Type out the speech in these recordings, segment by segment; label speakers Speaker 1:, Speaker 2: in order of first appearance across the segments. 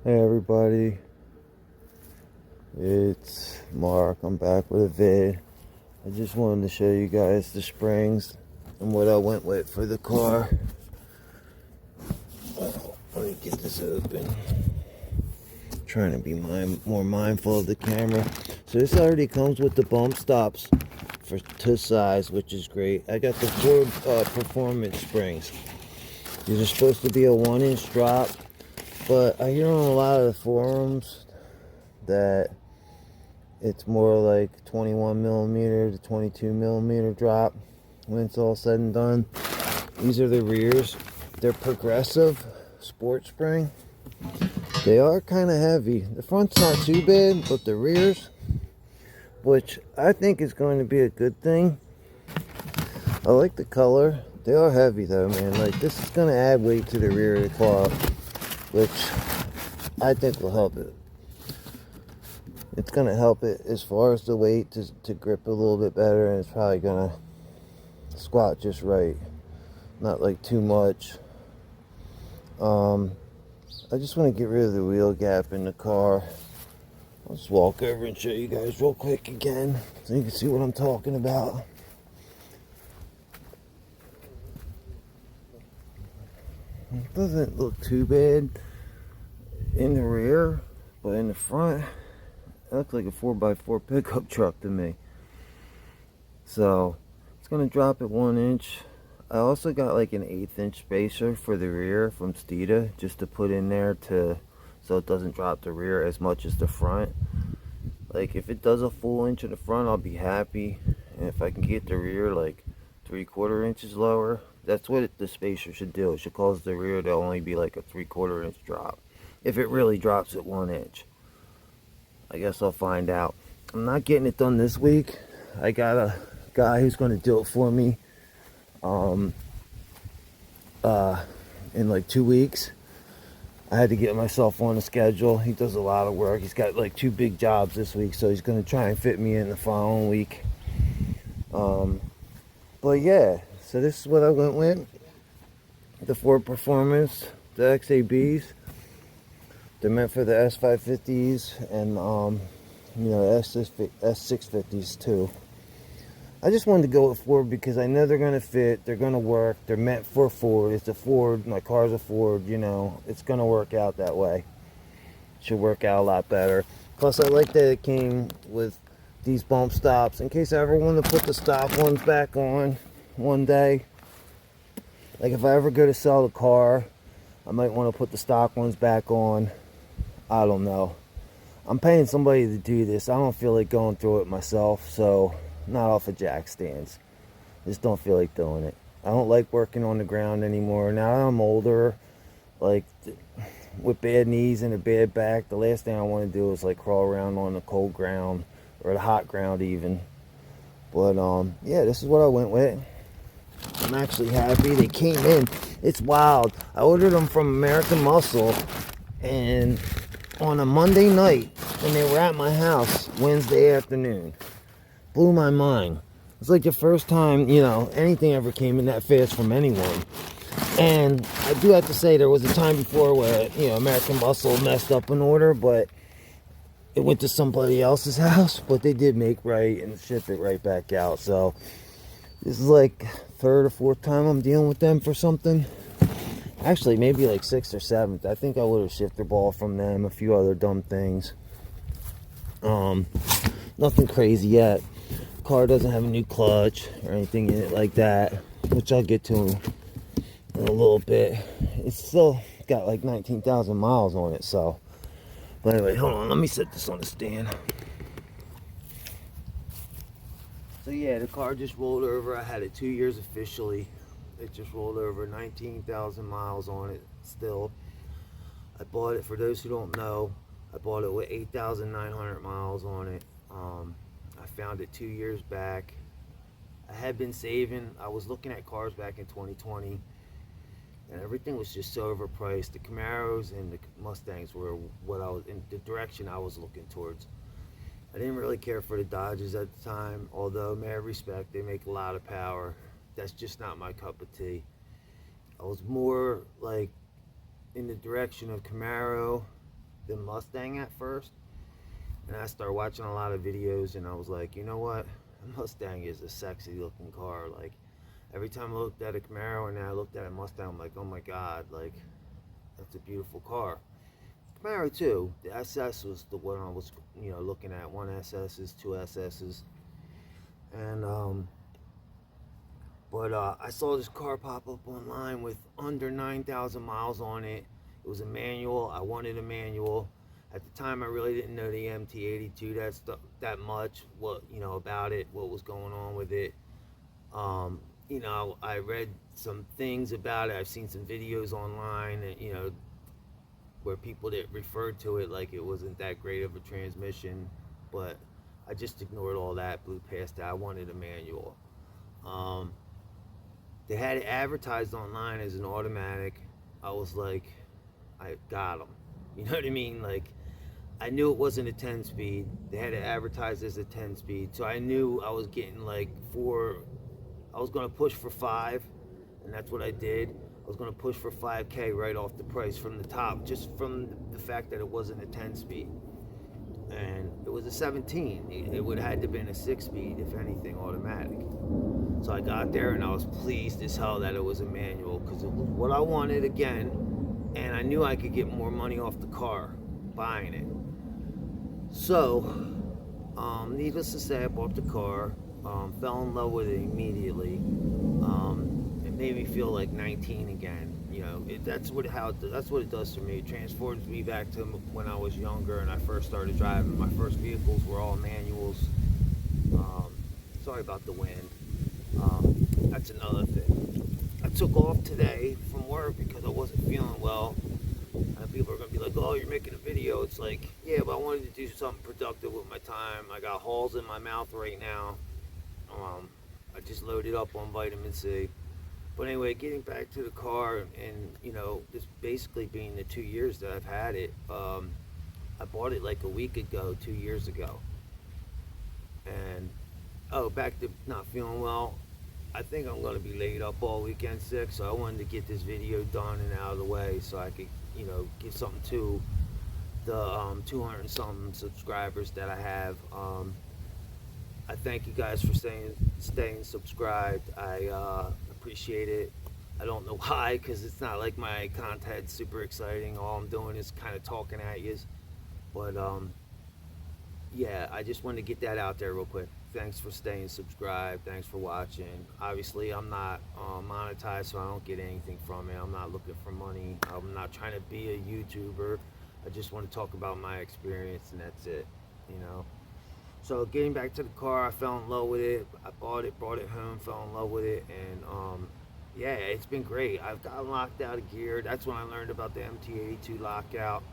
Speaker 1: Hey everybody, it's Mark. I'm back with a vid. I just wanted to show you guys the springs and what I went with for the car. Let me get this open. I'm trying to be more mindful of the camera. So this already comes with the bump stops to size, which is great. I got the Ford Performance springs. These are supposed to be a 1-inch drop, but I hear on a lot of the forums that it's more like 21 millimeter to 22 millimeter drop when it's all said and done. These are the rears. They're progressive sport spring. They are kind of heavy. The front's not too bad, but the rears, which I think is going to be a good thing. I like the color. They are heavy though, man. Like, this is going to add weight to the rear of the car, which I think will help it. It's going to help it as far as the weight to grip a little bit better, and it's probably going to squat just right, not like too much. I just want to get rid of the wheel gap in the car. I'll just walk over and show you guys real quick again so you can see what I'm talking about. It doesn't look too bad in the rear, but in the front it looks like a 4x4 pickup truck to me. So it's going to drop it 1 inch. I also got like an 1/8 inch spacer for the rear from Steeda, just to put in there so it doesn't drop the rear as much as the front. Like, if it does a full inch in the front, I'll be happy. And if I can get the rear like 3/4 inches lower, that's what the spacer should do. It should cause the rear to only be like a 3/4 inch drop. If it really drops at 1 inch. I guess I'll find out. I'm not getting it done this week. I got a guy who's going to do it for me in like 2 weeks. I had to get myself on a schedule. He does a lot of work. He's got like 2 big jobs this week, so he's going to try and fit me in the following week. But yeah, so this is what I went with. The Ford Performance, the XABs. They're meant for the S550s and S650s too. I just wanted to go with Ford because I know they're going to fit, they're going to work, they're meant for Ford. It's a Ford, my car's a Ford, it's going to work out that way. Should work out a lot better. Plus, I like that it came with these bump stops in case I ever want to put the stock ones back on one day. Like, if I ever go to sell the car, I might want to put the stock ones back on. I don't know. I'm paying somebody to do this. I don't feel like going through it myself, so not off of jack stands. Just don't feel like doing it. I don't like working on the ground anymore. Now that I'm older, like with bad knees and a bad back, the last thing I want to do is like crawl around on the cold ground or the hot ground even. But yeah, this is what I went with. I'm actually happy they came in. It's wild. I ordered them from American Muscle, and on a Monday night, and they were at my house Wednesday afternoon. Blew my mind. It's like the first time, anything ever came in that fast from anyone. And I do have to say, there was a time before where, American Muscle messed up an order, but it went to somebody else's house, but they did make right and ship it right back out. So this is like third or fourth time I'm dealing with them for something. Actually, maybe like 6th or 7th. I think I would have shifter ball from them, a few other dumb things. Nothing crazy yet. Car doesn't have a new clutch or anything in it like that, which I'll get to in a little bit. It's still got like 19,000 miles on it, so. But anyway, hold on, let me set this on the stand. So yeah, the car just rolled over. I had it 2 years officially. It just rolled over, 19,000 miles on it still. I bought it, for those who don't know, I bought it with 8,900 miles on it. I found it 2 years back. I had been saving. I was looking at cars back in 2020, and everything was just so overpriced. The Camaros and the Mustangs were what I was in, the direction I was looking towards. I didn't really care for the Dodges at the time, although, mad respect, they make a lot of power. That's just not my cup of tea. I was more like in the direction of Camaro, the Mustang at first, and I started watching a lot of videos, and I was like, you know what, a Mustang is a sexy looking car. Like every time I looked at a Camaro and then I looked at a Mustang, I'm like, oh my god, like that's a beautiful car. Camaro too. The SS was the one I was, looking at. One SS's, two SS's, and but I saw this car pop up online with under 9,000 miles on it. It was a manual. I wanted a manual. At the time, I really didn't know the MT82 that much. What about it? What was going on with it? I read some things about it. I've seen some videos online, and where people that referred to it like it wasn't that great of a transmission, but I just ignored all that, blew past that. I wanted a manual. They had it advertised online as an automatic. I was like, I got them. You know what I mean? Like, I knew it wasn't a 10 speed. They had it advertised as a 10 speed. So I knew I was getting like I was going to push for 5, and that's what I did. I was going to push for 5K right off the price from the top, just from the fact that it wasn't a 10 speed. And it was a 17. It would have had to have been a 6 speed, if anything, automatic. So I got there and I was pleased as hell that it was a manual, because it was what I wanted again, and I knew I could get more money off the car buying it. So, needless to say, I bought the car, fell in love with it immediately. It made me feel like 19 again. That's what it does for me. It transforms me back to when I was younger and I first started driving. My first vehicles were all manuals. Sorry about the wind. That's another thing. I took off today from work because I wasn't feeling well. And people are going to be like, oh, you're making a video. It's like, yeah, but I wanted to do something productive with my time. I got holes in my mouth right now. I just loaded up on vitamin C. But anyway, getting back to the car, and this basically being the 2 years that I've had it, I bought it like a week ago, 2 years ago. And, back to not feeling well. I think I'm going to be laid up all weekend sick, so I wanted to get this video done and out of the way so I could, give something to the 200 and something subscribers that I have. I thank you guys for staying subscribed. I appreciate it. I don't know why, because it's not like my content's super exciting. All I'm doing is kind of talking at you. But yeah, I just wanted to get that out there real quick. Thanks for staying subscribed. Thanks for watching. Obviously, I'm not monetized, so I don't get anything from it. I'm not looking for money. I'm not trying to be a YouTuber. I just want to talk about my experience, and that's it. So getting back to the car, I fell in love with it. I bought it, brought it home, fell in love with it, and yeah, it's been great. I've gotten locked out of gear. That's when I learned about the MT82 lockout.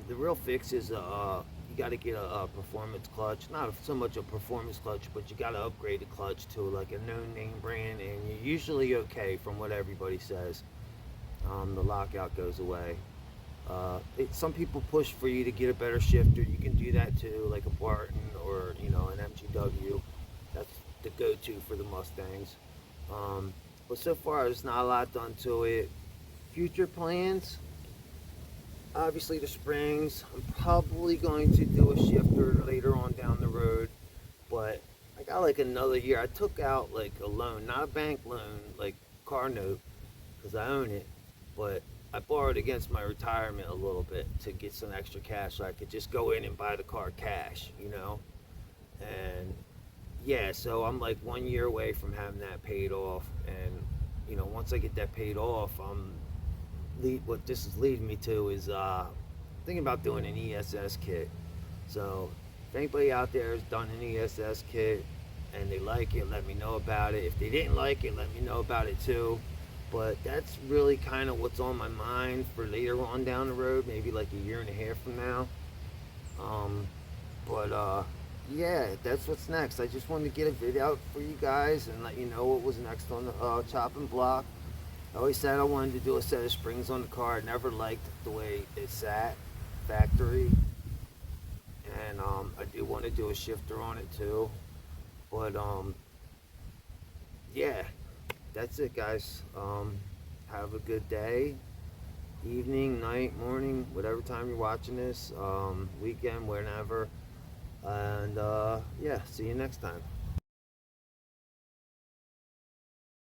Speaker 1: The real fix is you got to get a performance clutch. Not so much a performance clutch, but you got to upgrade the clutch to like a known name brand, and you're usually okay from what everybody says. The lockout goes away. Some people push for you to get a better shifter. You can do that too, like a Barton or an MGW. That's the go-to for the Mustangs. But so far, there's not a lot done to it. Future plans, obviously the springs. I'm probably going to do a shifter later on down the road, but I got like another year. I took out like a loan, not a bank loan, like car note, because I own it, but I borrowed against my retirement a little bit to get some extra cash so I could just go in and buy the car cash, and yeah, so I'm like 1 year away from having that paid off, and once I get that paid off, what this is leading me to is thinking about doing an ESS kit. So if anybody out there has done an ESS kit and they like it, let me know about it. If they didn't like it, let me know about it too. But that's really kind of what's on my mind for later on down the road, maybe like a year and a half from now. Yeah, that's what's next. I just wanted to get a video out for you guys and let you know what was next on the chopping block. I always said I wanted to do a set of springs on the car. I never liked the way it sat, factory. And I do want to do a shifter on it too. But yeah, that's it, guys. Have a good day. evening, night, morning, whatever time you're watching this, weekend, whenever. And yeah, see you next time.